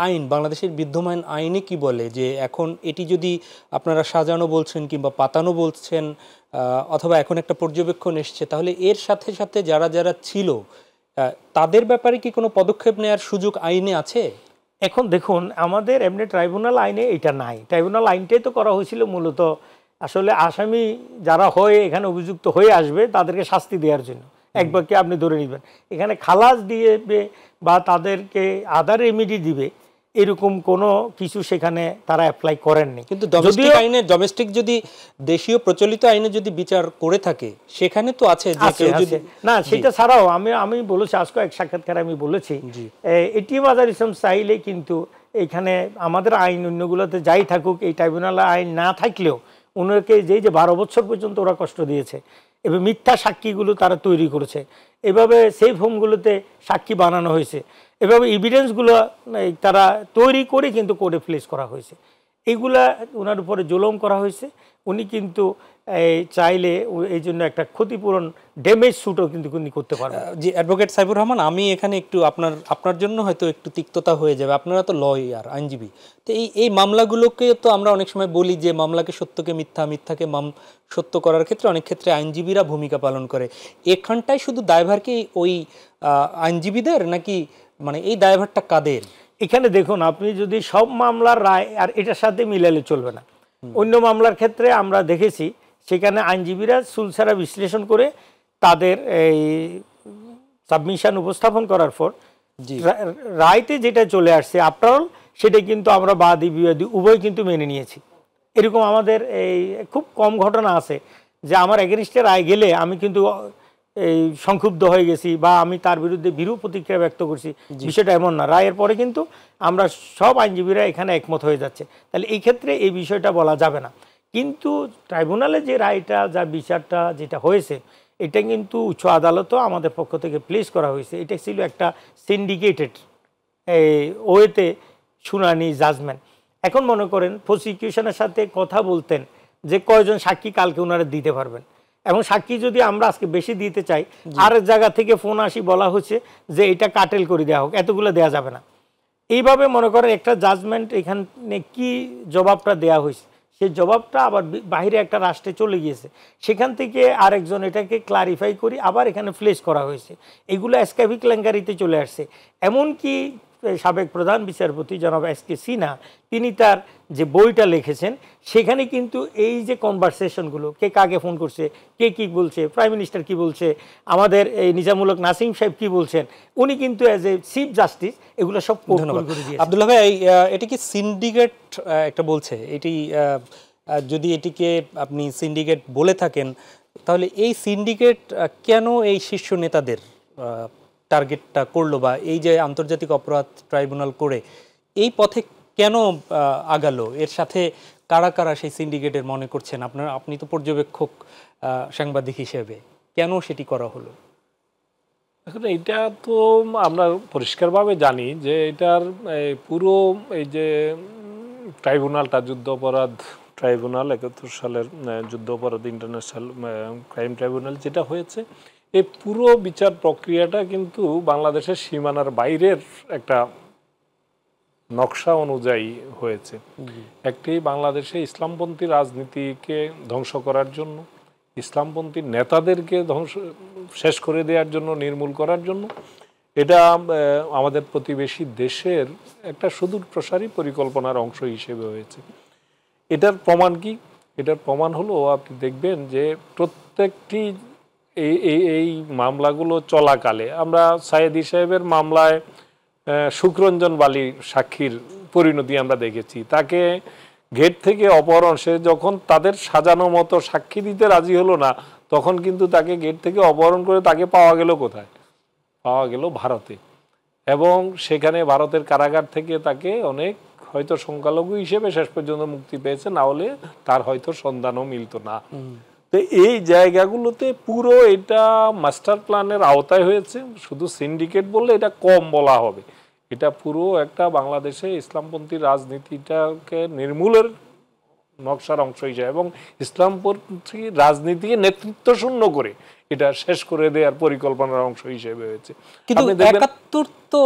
আইন, বাংলাদেশের বিদ্যমান আইনে কি বলে যে এখন এটি যদি আপনারা সাজানো বলছেন কিংবা পাতানো বলছেন অথবা এখন একটা পর্যবেক্ষণ এসছে, তাহলে এর সাথে সাথে যারা যারা ছিল তাদের ব্যাপারে কি কোনো পদক্ষেপ নেওয়ার সুযোগ আইনে আছে? এখন দেখুন, আমাদের এমনি ট্রাইব্যুনাল আইনে এটা নাই। ট্রাইব্যুনাল আইনটাই তো করা হয়েছিল মূলত আসলে আসামি যারা হয়ে এখানে অভিযুক্ত হয়ে আসবে তাদেরকে শাস্তি দেওয়ার জন্য, একবারকে আপনি ধরে নেবেন। এখানে খালাস দিয়ে বা তাদেরকে আদার রেমিডি দিবে এরকম কোনো কিছু সেখানে তারা অ্যাপ্লাই করেননি। কিন্তু ডোমেস্টিক আইনে, ডোমেস্টিক যদি দেশীয় প্রচলিত আইনে যদি বিচার করে থাকে সেখানে তো আছে যে কেউ যদি না, সেটা ছাড়াও আমি বলেছি আজকে এক সাক্ষাৎকারে আমি বলেছি এটিএম আজহার ইসলাম চাইলে কিন্তু এখানে আমাদের আইন অন্যগুলোতে যাই থাকুক, এই ট্রাইব্যুনাল আইন না থাকলেও ওনাকে যে 12 বছর পর্যন্ত ওরা কষ্ট দিয়েছে, এবং মিথ্যা সাক্ষীগুলো তারা তৈরি করেছে, এভাবে সেফ হোমগুলোতে সাক্ষী বানানো হয়েছে, এভাবে এভিডেন্সগুলো তারা তৈরি করে কিন্তু কোর্টে প্লেস করা হয়েছে। এইগুলা ওনার উপরে জুলুম করা হয়েছে। উনি কিন্তু চাইলে এই জন্য একটা ক্ষতিপূরণ ড্যামেজ সুটও কিন্তু উনি করতে পারবেন। জি, অ্যাডভোকেট সাইফুর রহমান, আমি এখানে একটু আপনার জন্য হয়তো একটু তিক্ততা হয়ে যাবে, আপনারা তো লয়ার, আইনজীবী, তো এই মামলাগুলোকে তো আমরা অনেক সময় বলি যে মামলাকে সত্যকে মিথ্যা, মিথ্যাকে সত্য করার ক্ষেত্রে অনেক ক্ষেত্রে আইনজীবীরা ভূমিকা পালন করে। এখানটায় শুধু দায়ভার কি ওই আইনজীবীদের, নাকি মানে এই দায়ভারটা কাদের? এখানে দেখুন, আপনি যদি সব মামলার রায় আর এটার সাথে মিলালে চলবে না। অন্য মামলার ক্ষেত্রে আমরা দেখেছি সেখানে আইনজীবীরা সুলসারা বিশ্লেষণ করে তাদের এই সাবমিশন উপস্থাপন করার পর রায়তে যেটা চলে আসছে আফটার অল, সেটা কিন্তু আমরা বাদী বিবাদী উভয় কিন্তু মেনে নিয়েছি। এরকম আমাদের এই খুব কম ঘটনা আছে যে আমার এগেনস্টে রায় গেলে আমি কিন্তু এই সংক্ষুব্ধ হয়ে গেছি বা আমি তার বিরুদ্ধে বিরূপ প্রতিক্রিয়া ব্যক্ত করছি, বিষয়টা এমন না। রায়ের পরে কিন্তু আমরা সব আইনজীবীরা এখানে একমত হয়ে যাচ্ছে, তাহলে এই ক্ষেত্রে এই বিষয়টা বলা যাবে না। কিন্তু ট্রাইব্যুনালে যে রায়টা, যা বিচারটা যেটা হয়েছে, এটা কিন্তু উচ্চ আদালতও আমাদের পক্ষ থেকে প্লেস করা হয়েছে। এটা ছিল একটা সিন্ডিকেটেড ওয়েতে শুনানি, জাজমেন্ট। এখন মনে করেন প্রসিকিউশনের সাথে কথা বলতেন যে কয়জন সাক্ষী কালকে ওনারা দিতে পারবেন, এবং সাক্ষী যদি আমরা আজকে বেশি দিতে চাই, আর জায়গা থেকে ফোন আসি বলা হচ্ছে যে এটা কাটেল করে দেওয়া হোক, এতগুলো দেওয়া যাবে না। এইভাবে মনে করেন একটা জাজমেন্ট এখানে কি জবাবটা দেওয়া হয়েছে, সেই জবাবটা আবার বাইরে একটা রাষ্ট্রে চলে গিয়েছে, সেখান থেকে আরেকজন এটাকে ক্লারিফাই করি আবার এখানে প্লেস করা হয়েছে। এগুলো এসকে কেলেঙ্কারিতে চলে আসছে। এমনকি সাবেক প্রধান বিচারপতি জনাব এসকে সিনহা, তিনি তার যে বইটা লিখেছেন সেখানে কিন্তু এই যে কনভারসেশনগুলো, কে কাকে ফোন করছে, কে কি বলছে, প্রাইম মিনিস্টার কি বলছে, আমাদের এই নিজামুল হক নাসিম সাহেব কি বলছেন, উনি কিন্তু অ্যাজ এ চিফ জাস্টিস এগুলো সব করে দিয়েছেন। আব্দুল্লাহ ভাই, এটি কি সিন্ডিকেট একটা বলছে, এটি যদি এটিকে আপনি সিন্ডিকেট বলে থাকেন, তাহলে এই সিন্ডিকেট কেন এই শীর্ষ নেতাদের টার্গেটটা করলো, বা এই যে আন্তর্জাতিক অপরাধ ট্রাইব্যুনাল করে এই পথে কেন আগালো, এর সাথে কারা কারা সেই সিন্ডিকেটের মনে করছেন আপনি তো পর্যবেক্ষক সাংবাদিক হিসেবে, কেন সেটি করা হলো? এখন এটা তো আমরা পরিষ্কারভাবে জানি যে এটার পুরো এই যে ট্রাইব্যুনালটা, যুদ্ধ অপরাধ ট্রাইব্যুনাল, 71 সালের যুদ্ধ অপরাধ ইন্টারন্যাশনাল ক্রাইম ট্রাইব্যুনাল যেটা হয়েছে, এই পুরো বিচার প্রক্রিয়াটা কিন্তু বাংলাদেশের সীমানার বাইরের একটা নকশা অনুযায়ী হয়েছে। একটি বাংলাদেশে ইসলামপন্থী রাজনীতিকে ধ্বংস করার জন্য, ইসলামপন্থী নেতাদেরকে শেষ করে দেওয়ার জন্য, নির্মূল করার জন্য, এটা আমাদের প্রতিবেশী দেশের একটা সুদূর প্রসারী পরিকল্পনার অংশ হিসেবে হয়েছে। এটার প্রমাণ কি? এটার প্রমাণ হলো আপনি দেখবেন যে প্রত্যেকটি এই মামলাগুলো চলাকালে আমরা সায়েদি সাহেবের মামলায় শুকরঞ্জন বালি সাক্ষীর পরিণতি আমরা দেখেছি। তাকে গেট থেকে অপহরণ, সে যখন তাদের সাজানো মতো সাক্ষী দিতে রাজি হলো না, তখন কিন্তু তাকে গেট থেকে অপহরণ করে তাকে পাওয়া গেল কোথায়? পাওয়া গেল ভারতে। এবং সেখানে ভারতের কারাগার থেকে তাকে অনেক হয়তো সংখ্যালঘু হিসেবে শেষ পর্যন্ত মুক্তি পেয়েছে, না হলে তার হয়তো সন্ধানও মিলত না। তো এই জায়গাগুলোতে পুরো এটা মাস্টার প্ল্যানের আওতায় হয়েছে। শুধু সিন্ডিকেট বললে এটা কম বলা হবে, এটা পুরো একটা বাংলাদেশে ইসলামপন্থী রাজনীতিটাকে নির্মূলের নকশার অংশ হিসেবে এবং ইসলামপন্থী রাজনীতিকে নেতৃত্ব শূন্য করে এটা শেষ করে দেওয়ার পরিকল্পনার অংশ হিসেবে হয়েছে। কিন্তু ৭১ তো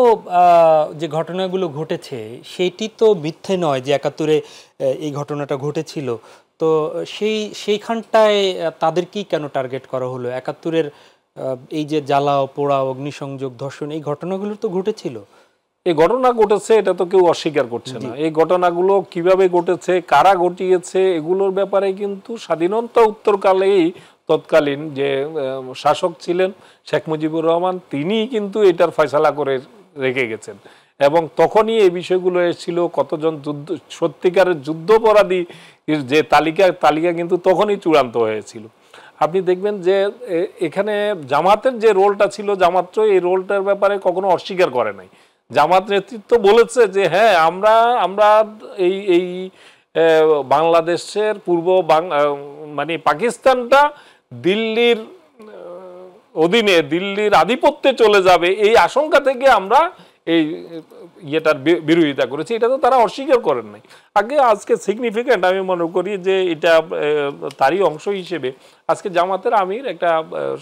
যে ঘটনাগুলো ঘটেছে সেটি তো মিথ্যে নয় যে ৭১-এ এই ঘটনাটা ঘটেছিল। তো সেইখানটায় তাদেরকেই কেন টার্গেট করা হলো? ৭১-এর এই যে জ্বালাও পোড়াও, অগ্নিসংযোগ, ধর্ষণ, এই ঘটনাগুলো তো ঘটেছিল। এই ঘটনা ঘটেছে, এটা তো কেউ অস্বীকার করছে না। এই ঘটনাগুলো কিভাবে ঘটেছে, কারা ঘটিয়েছে, এগুলোর ব্যাপারে কিন্তু স্বাধীনতা উত্তরকালেই তৎকালীন যে শাসক ছিলেন শেখ মুজিবুর রহমান, তিনি কিন্তু এটার ফয়সালা করে রেখে গেছেন। এবং তখনই এই বিষয়গুলো এসেছিল, কতজন সত্যিকারের যুদ্ধাপরাধী যে তালিকা কিন্তু তখনই চূড়ান্ত হয়েছিল। আপনি দেখবেন যে এখানে জামাতের যে রোলটা ছিল, জামাত এই রোলটার ব্যাপারে কখনো অস্বীকার করে নাই। জামাত নেতৃত্ব বলেছে যে হ্যাঁ, আমরা এই বাংলাদেশের মানে পাকিস্তানটা দিল্লির অধীনে, দিল্লির আধিপত্যে চলে যাবে, এই আশঙ্কা থেকে আমরা এই ইয়েটার বিরোধিতা করেছি। এটা তো তারা অস্বীকার করেন নাই। আজকে সিগনিফিক্যান্ট আমি মনে করি যে এটা তারই অংশ হিসেবে আজকে জামাতের আমির একটা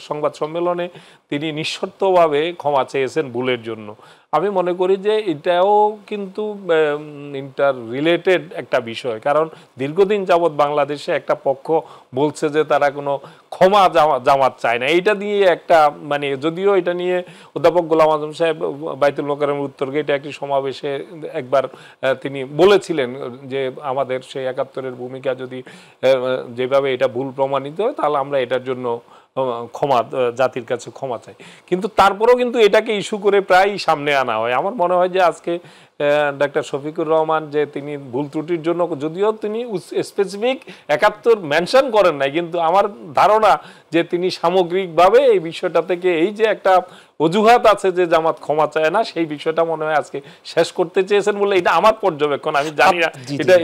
সংবাদ সম্মেলনে তিনি নিঃশর্তভাবে ক্ষমা চেয়েছেন ভুলের জন্য। আমি মনে করি যে এটাও কিন্তু ইন্টার রিলেটেড একটা বিষয়, কারণ দীর্ঘদিন যাবৎ বাংলাদেশে একটা পক্ষ বলছে যে তারা কোনো ক্ষমা জামাত চায় না। এইটা দিয়ে একটা মানে, যদিও এটা নিয়ে অধ্যাপক গোলাম আজম সাহেব বাইতুল মোকাররমের উত্তর গেটে একটি সমাবেশে একবার তিনি বলেছিলেন যে আমাদের সেই ৭১-এর ভূমিকা যদি যেভাবে এটা ভুল প্রমাণিত হয় তাহলে আমরা এটার জন্য ক্ষমা, জাতির কাছে ক্ষমা চাই। কিন্তু তারপরেও কিন্তু এটাকে ইস্যু করে প্রায়ই সামনে আনা হয়। আমার মনে হয় যে আজকে ডাক্তার শফিকুর রহমান যে তিনি ভুল ত্রুটির জন্য, যদিও তিনি স্পেসিফিক ৭১ মেনশন করেন নাই, কিন্তু আমার ধারণা যে তিনি সামগ্রিকভাবে এই বিষয়টা থেকে এই যে একটা অজুহাত আছে যে জামাত ক্ষমা চায় না, সেই বিষয়টা মনে হয় আজকে শেষ করতে চেয়েছেন বলে এটা আমার পর্যবেক্ষণ। আমি জানি না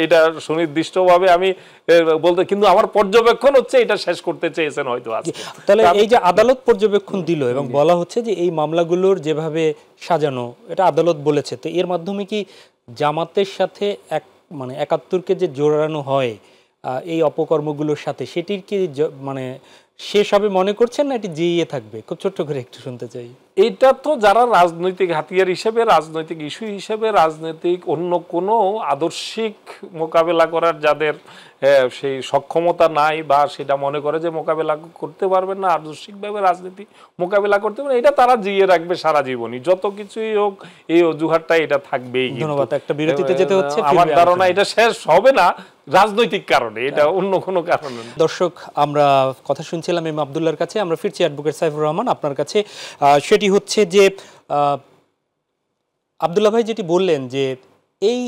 এটা সুনির্দিষ্টভাবে আমি বলতে, কিন্তু আমার পর্যবেক্ষণ হচ্ছে এটা শেষ করতে চেয়েছেন হয়তো আজকে। তাহলে এই যে আদালত পর্যবেক্ষণ দিল এবং বলা হচ্ছে যে এই মামলাগুলোর যেভাবে সাজানো এটা আদালত বলেছে, তো এর মাধ্যমে কি জামাতের সাথে মানে ৭১-কে যে জোড়ানো হয় এই অপকর্মগুলোর সাথে, সেটির কি মানে শেষ হবে মনে করছেন না এটি জিইয়ে থাকবে? খুব ছোট্ট করে একটু শুনতে চাই। এটা তো যারা রাজনৈতিক হাতিয়ার হিসেবে, রাজনৈতিক ইস্যু হিসেবে, রাজনৈতিক অন্য কোনো আদর্শিক মোকাবেলা করার যাদের সেই সক্ষমতা নাই বা সেটা মনে করে যে মোকাবেলা করতে পারবেন না, আদর্শিকভাবে রাজনীতি মোকাবেলা করতে পারবেন, এটা তারা জিয়ে রাখবে সারা জীবনই, যত কিছুই হোক এই অজুহাতটা এটা থাকবেই। ধন্যবাদ। একটা বিরতিতে যেতে হচ্ছে। আমার ধারণা এটা শেষ হবে না রাজনৈতিক কারণে, এটা অন্য কোনো কারণে। দর্শক, আমরা কথা শুনছিলাম এম আব্দুল্লাহর কাছে, আমরা ফিরছি অ্যাডভোকেট সাইফুর রহমান আপনার কাছে। সেটি হচ্ছে যে আব্দুল্লাহ ভাই যেটি বললেন যে এই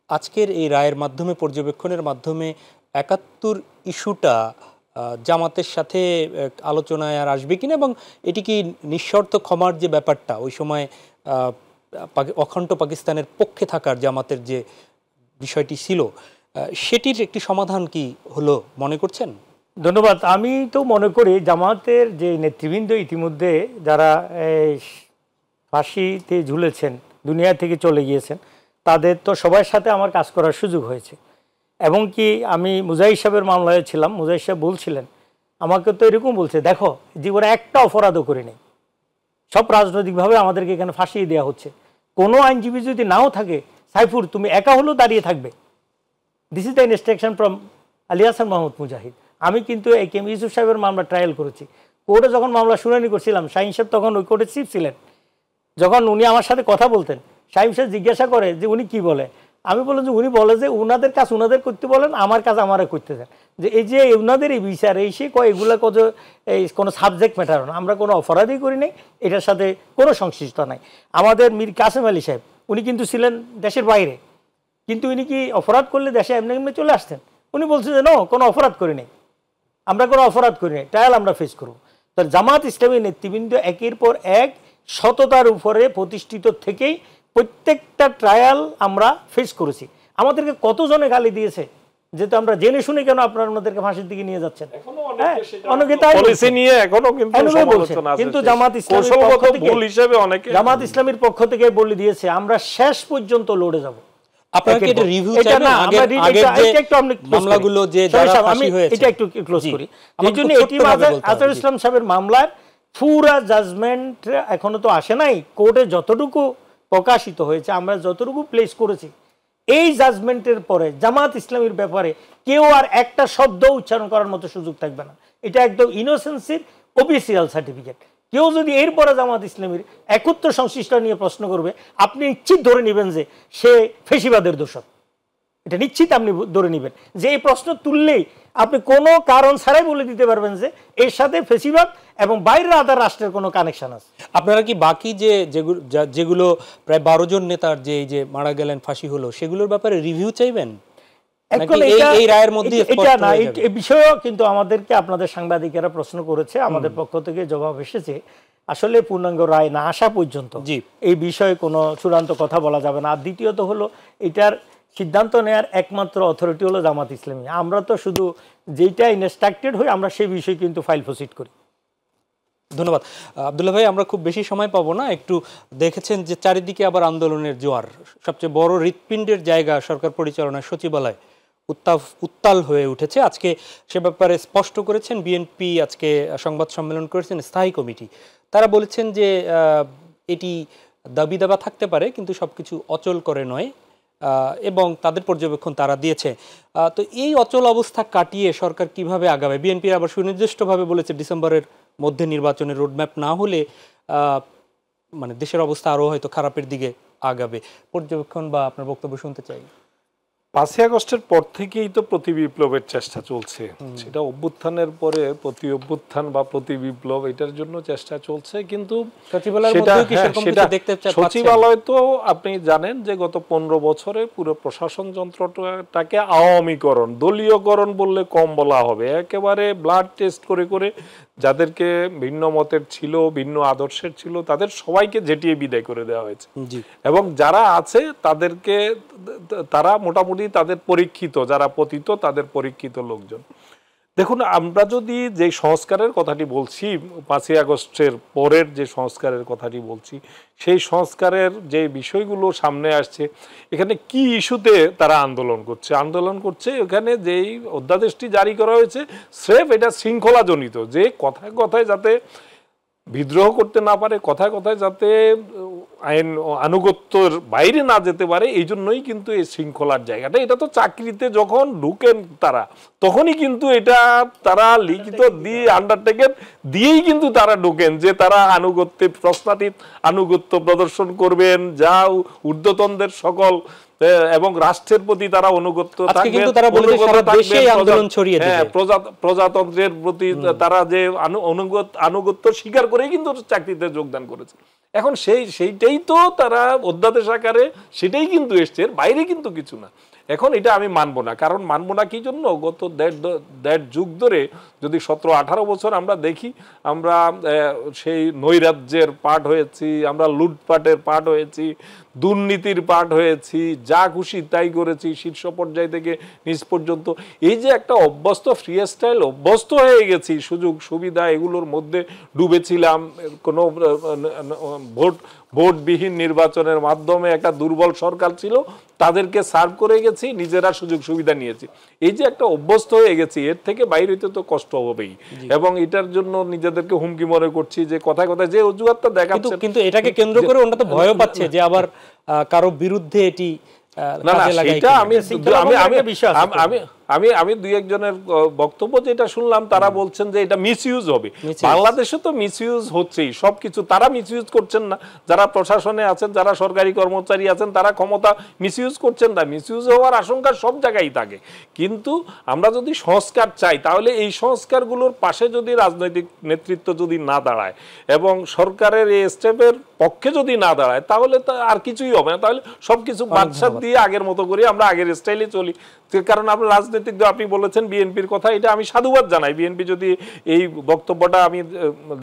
আজকের এই রায়ের মাধ্যমে, পর্যবেক্ষণের মাধ্যমে ৭১ ইস্যুটা জামাতের সাথে আলোচনায় আর আসবে কিনা, এবং এটি কি নিঃশর্ত ক্ষমার যে ব্যাপারটা, ওই সময় অখণ্ড পাকিস্তানের পক্ষে থাকার জামাতের যে বিষয়টি ছিল, সেটির একটি সমাধান কি হলো মনে করছেন? ধন্যবাদ। আমি তো মনে করি জামাতের যে নেতৃবৃন্দ ইতিমধ্যে যারা ফাঁসিতে ঝুলেছেন, দুনিয়া থেকে চলে গিয়েছেন, তাদের তো সবার সাথে আমার কাজ করার সুযোগ হয়েছে। এবং কি আমি মুজাহিদ সাহেবের মামলায় ছিলাম, মুজাহিদ সাহেব বলছিলেন, আমাকে তো এরকম বলছে, দেখো জীবনে একটা অপরাধও করে নেই, সব রাজনৈতিকভাবে আমাদেরকে এখানে ফাঁসিয়ে দেওয়া হচ্ছে, কোনো আইনজীবী যদি নাও থাকে, সাইফুর তুমি একা হলেও দাঁড়িয়ে থাকবে। This is the instruction from Ali Hasan Mahmud Mujahid. আমি কিন্তু এই কে এম ইউসুফ সাহেবের মামলা ট্রায়াল করেছি। কোর্টে যখন মামলা শুনানি করছিলাম, শাহিন সাহেব তখন ওই কোর্টের চিফ ছিলেন। যখন উনি আমার সাথে কথা বলতেন, শাহিন সাহেব জিজ্ঞাসা করে যে উনি কি বলে, আমি বললাম যে উনি বলে যে ওনাদের কাজ ওনাদের করতে বলেন, আমার কাজ আমারা করতে দেন। যে এই যে ওনাদের এই বিচার এই সে কয় এগুলো কত এই কোনো সাবজেক্ট ম্যাটার না, আমরা কোনো অপরাধই করি নাই, এটার সাথে কোনো সংশ্লিষ্ট নাই। আমাদের মীর কাসেম আলী সাহেব উনি কিন্তু ছিলেন দেশের বাইরে, কিন্তু উনি কি অপরাধ করলে দেশে এমনি এমনি চলে আসতেন? উনি বলছেন যে কোনো অপরাধ করি নাই, আমরা কোনো অপরাধ করি নাই, ট্রায়াল আমরা ফেস করবো। তো জামাত ইসলামী নেতৃবৃন্দ একের পর এক সততার উপরে প্রতিষ্ঠিত থেকেই প্রত্যেকটা ট্রায়াল আমরা ফেস করেছি। আমাদেরকে কতজনে গালি দিয়েছে, যেহেতু আমরা জেনে শুনে কেন আপনাদেরকে ফাঁসির দিকে নিয়ে যাচ্ছেন। কিন্তু জামাত ইসলামীর পক্ষ থেকে বলে দিয়েছে আমরা শেষ পর্যন্ত লড়ে যাব। ইসলাম সাহেবের মামলার পুরা জাজমেন্ট এখনো তো আসে নাই, কোর্টে যতটুকু প্রকাশিত হয়েছে, আমরা যতটুকু প্লেস করেছি, এই জাজমেন্টের পরে জামাত ইসলামীর ব্যাপারে কেউ আর একটা শব্দ উচ্চারণ করার মতো সুযোগ থাকবে না। এটা একদম ইনোসেন্সির অফিসিয়াল সার্টিফিকেট। কেউ যদি এরপরে জামাত ইসলামীর একত্র সংশ্লিষ্ট নিয়ে প্রশ্ন করবে, আপনি নিশ্চিত ধরে নেবেন যে সে ফেসিবাদের দোষক। এটা নিশ্চিত আপনি ধরে নেবেন যে এই প্রশ্ন তুললেই আপনি কোনো কারণ ছাড়াই বলে দিতে পারবেন যে এর সাথে ফেসিবাদ এবং বাইরের আদার রাষ্ট্রের কোনো কানেকশন আছে। আপনারা কি বাকি যেগুলো প্রায় 12 জন নেতার যে এই যে মারা গেলেন, ফাঁসি হলো, সেগুলোর ব্যাপারে রিভিউ চাইবেন? এই রায়ের মধ্যে এটা না, এই বিষয়েও কিন্তু আমাদেরকে আপনাদের সাংবাদিকেরা প্রশ্ন করেছে, আমাদের পক্ষ থেকে জবাব এসেছে। আসলে পূর্ণাঙ্গ রায় না আসা পর্যন্ত এই বিষয়ে কোনো চূড়ান্ত কথা বলা যাবে না। আর দ্বিতীয়ত হলো এটার সিদ্ধান্ত নেওয়ার একমাত্র অথরিটি হলো জামাত ইসলামী। আমরা তো শুধু যেইটা ইনস্ট্রাক্টেড হই আমরা সেই বিষয়ে কিন্তু ফাইল প্রসিড করি। ধন্যবাদ আব্দুল্লাহ ভাই। আমরা খুব বেশি সময় পাবো না, একটু দেখেছেন যে চারিদিকে আবার আন্দোলনের জোয়ার। সবচেয়ে বড় হৃৎপিণ্ডের জায়গা সরকার পরিচালনায় সচিবালয় উত্তাল হয়ে উঠেছে। আজকে সে ব্যাপারে স্পষ্ট করেছেন বিএনপি, আজকে সংবাদ সম্মেলন করেছেন স্থায়ী কমিটি। তারা বলেছেন যে এটি দাবি দাবা থাকতে পারে কিন্তু সবকিছু অচল করে নয়, এবং তাদের পর্যবেক্ষণ তারা দিয়েছে। তো এই অচল অবস্থা কাটিয়ে সরকার কিভাবে আগাবে? বিএনপি আবার সুনির্দিষ্টভাবে বলেছে ডিসেম্বরের মধ্যে নির্বাচনের রোডম্যাপ না হলে মানে দেশের অবস্থা আরও হয়তো খারাপের দিকে আগাবে। পর্যবেক্ষণ বা আপনার বক্তব্য শুনতে চাই। 5ই আগস্টের পর থেকেই তো প্রতি বিপ্লবের চেষ্টা চলছে, সেটা অভ্যুত্থানের পরে প্রতি অভ্যুত্থান বা প্রতি বিপ্লব এটার জন্য চেষ্টা চলছে। কিন্তু সচিবালয় তো আপনি জানেন যে গত 15 বছরে পুরো প্রশাসন যন্ত্রটাকে আওয়ামীকরণ, দলীয়করণ বললে কম বলা হবে, একেবারে ব্লাড টেস্ট করে করে যাদেরকে ভিন্ন মতের ছিল, ভিন্ন আদর্শের ছিল, তাদের সবাইকে জেটিয়ে বিদায় করে দেওয়া হয়েছে। এবং যারা আছে তাদেরকে, তারা মোটামুটি তাদের পরীক্ষিত, যারা পতিত তাদের পরীক্ষিত লোকজন। দেখুন, আমরা যদি যে সংস্কারের কথাটি বলছি, 5ই আগস্টের পরের যে সংস্কারের কথাটি বলছি, সেই সংস্কারের যে বিষয়গুলো সামনে আসছে, এখানে কি ইস্যুতে তারা আন্দোলন করছে এখানে যেই অধ্যাদেশটি জারি করা হয়েছে স্রেফ এটা শৃঙ্খলাজনিত, যে কথায় কথায় যাতে বিদ্রোহ করতে না পারে, কথায় কথায় যাতে আইন আনুগত্যের বাইরে না যেতে পারে, এই জন্যই কিন্তু এই শৃঙ্খলার জায়গাটা। এটা তো চাকরিতে যখন ঢুকেন তারা, তখনই কিন্তু এটা তারা লিখিত দিয়ে আন্ডারটেকেন দিয়েই কিন্তু তারা ঢুকেন যে তারা আনুগত্যে প্রশ্নাতীত আনুগত্য প্রদর্শন করবেন, যা ঊর্ধ্বতনদের সকল এবং রাষ্ট্রের প্রতি তারা অনুগত্য থাকবেন, প্রজাতন্ত্রের প্রতি তারা যে আনুগত্য স্বীকার করেই কিন্তু চাকরিতে যোগদান করেছে। এখন সেইটাই তো তারা অধ্যাদেশ আকারে সেটাই কিন্তু এসছে, এর বাইরে কিন্তু কিছু না। এখন এটা আমি মানবো না, কারণ মানবো না কি জন্য, গত দেড় যুগ ধরে যদি 17-18 বছর আমরা দেখি, আমরা সেই নৈরাজ্যের পার্ট হয়েছি, আমরা লুটপাটের পার্ট হয়েছি, দুর্নীতির পার্ট হয়েছি, যা খুশি তাই করেছি, শীর্ষ পর্যায় থেকে নিচ পর্যন্ত। এই যে একটা অভ্যস্ত ফ্রি স্টাইল অভ্যস্ত হয়ে গেছি, সুযোগ সুবিধা এগুলোর মধ্যে ডুবেছিলাম, কোনো ভোটবিহীন নির্বাচনের মাধ্যমে একটা দুর্বল সরকার ছিল, তাদেরকে সার্ভ করে গেছি, নিজেরা সুযোগ সুবিধা নিয়েছি। এই যে একটা অভ্যস্ত হয়ে গেছি, এর থেকে বাইরে হইতে তো কষ্ট হবেই, এবং এটার জন্য নিজেদেরকে হুমকি মনে করছি যে কথায় কথায় যে অজুহাতটা দেখাচ্ছে, কিন্তু এটাকে কেন্দ্র করে ওরা তো ভয় পাচ্ছে যে আবার কারো বিরুদ্ধে এটি আমি দুই একজনের বক্তব্য যেটা শুনলাম, তারা বলছেন যে এটা মিসইউজ হবে। বাংলাদেশে তো মিসইউজ হচ্ছেই, সবকিছু তারা মিসইউজ করছেন না, যারা প্রশাসনে আছেন, যারা সরকারি কর্মচারী আছেন, তারা ক্ষমতা মিসইউজ করছেন না। মিসইউজ হওয়ার আশঙ্কা সব জায়গায় থাকে, কিন্তু আমরা যদি সংস্কার চাই, তাহলে এই সংস্কারগুলোর পাশে যদি রাজনৈতিক নেতৃত্ব যদি না দাঁড়ায় এবং সরকারের এই স্টেপের পক্ষে যদি না দাঁড়ায়, তাহলে আর কিছুই হবে না। তাহলে সবকিছু বাদশাহ দিয়ে আগের মতো করে আমরা আগের স্টাইলে চলি। কারণ আপনার রাজনৈতিক, আপনি বলেছেন বিএনপির কথা, এটা আমি সাধুবাদ জানাই। বিএনপি যদি এই বক্তব্যটা আমি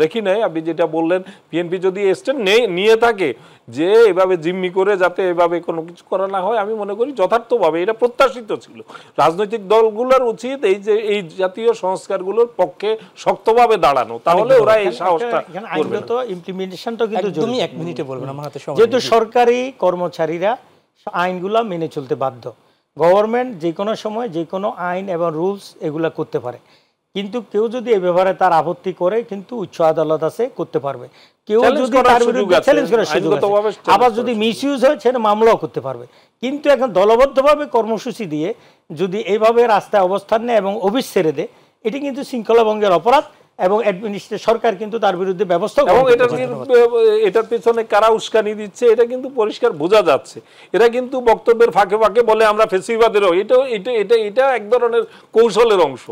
দেখি নাই, আপনি যেটা বললেন, বিএনপি যদি স্ট্যান্ড নিয়ে থাকে যে এভাবে জিম্মি করে যাতে এভাবে কোনো কিছু করা না হয়, আমি মনে করি যথার্থভাবে এটা প্রত্যাশিত ছিল। রাজনৈতিক দলগুলোর উচিত এই যে এই জাতীয় সংস্কারগুলোর পক্ষে শক্তভাবে দাঁড়ানো, তাহলে ওরা এই সাহসটা করবে। ইমপ্লিমেন্টেশনটা কিন্তু তুমি 1 মিনিটে বলবেন, আমার হাতে সময়। যেহেতু সরকারি কর্মচারীরা আইনগুলো মেনে চলতে বাধ্য, গভর্নমেন্ট যে কোনো সময় যে কোনো আইন এবং রুলস এগুলা করতে পারে, কিন্তু কেউ যদি এই ব্যাপারে তার আপত্তি করে কিন্তু উচ্চ আদালত আছে, করতে পারবে। কেউ যদি তার বিরুদ্ধে চ্যালেঞ্জ করার সুযোগ আছে, আবার যদি মিসইউজ হয় সেটা মামলাও করতে পারবে। কিন্তু এখন দলবদ্ধভাবে কর্মসূচি দিয়ে যদি এইভাবে রাস্তায় অবস্থান নেয় এবং অফিস ছেড়ে দেয়, এটি কিন্তু শৃঙ্খলা ভঙ্গের অপরাধ, এবং অ্যাডমিনিস্ট্রেশন সরকার কিন্তু তার বিরুদ্ধে ব্যবস্থা, এবং এটার পেছনে কারা উস্কানি দিচ্ছে এটা কিন্তু পরিষ্কার বোঝা যাচ্ছে। এরা কিন্তু বক্তব্যের ফাঁকে ফাঁকে বলে আমরা ফেসিবাদেরও, এটা এক ধরনের কৌশলের অংশ।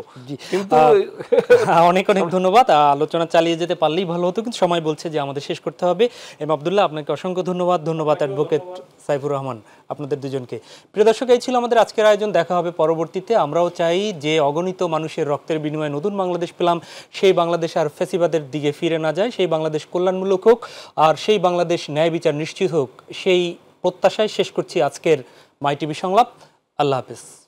কিন্তু অনেক অনেক ধন্যবাদ। আলোচনা চালিয়ে যেতে পারলেই ভালো হতো, কিন্তু সময় বলছে যে আমাদের শেষ করতে হবে। এম আব্দুল্লাহ, আপনাকে অসংখ্য ধন্যবাদ। ধন্যবাদ অ্যাডভোকেট সাইফুর রহমান, আপনাদের দুজনকে। প্রিয় দর্শক, এই ছিল আমাদের আজকের আয়োজন। দেখা হবে পরবর্তীতে। আমরাও চাই যে অগণিত মানুষের রক্তের বিনিময়ে নতুন বাংলাদেশ পেলাম, সেই বাংলাদেশ আর ফ্যাসিবাদের দিকে ফিরে না যায়, সেই বাংলাদেশ কল্যাণমূলক হোক, আর সেই বাংলাদেশ ন্যায় বিচার নিশ্চিত হোক, সেই প্রত্যাশায় শেষ করছি আজকের মাই টিভি সংলাপ। আল্লাহ হাফেজ।